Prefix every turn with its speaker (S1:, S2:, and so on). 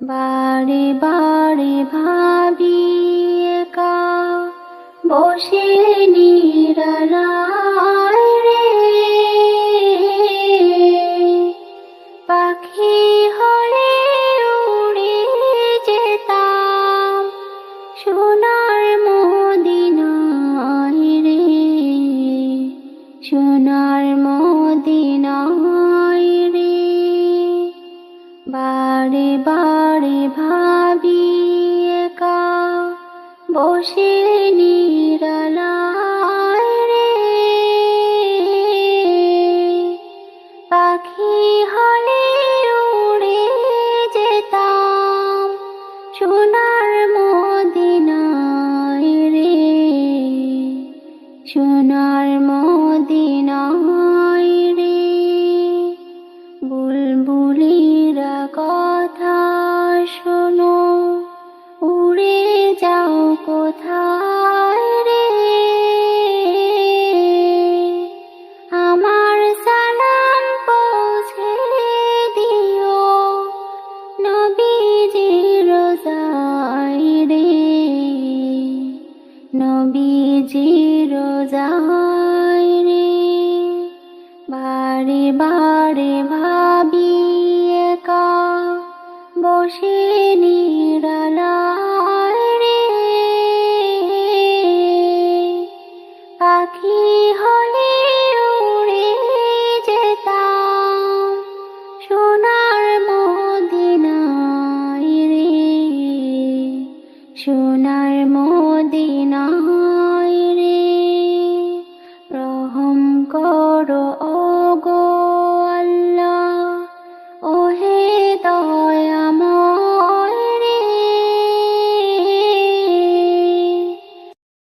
S1: বারে বারে ভাবি একা বসে নিরালায় রে, পাখি হলে উড়ে যেতাম সোনার মদিনায় রে, সোনার মদিনায় রে। বারে বারে ভাবি একা বসে নিরালায় রে, পাখি হলে উড়ে যেতাম সোনার মদিনায় রে, সোনার মদিনায় রে। বুলবুলিরা কথা শোনো, উড়ে যাও কোথায় রে, আমার সালাম পৌঁছে দিও নবীজির রোজায় রে, নবীজির রোজায় রে। বারে বারে ভাবি একা বসে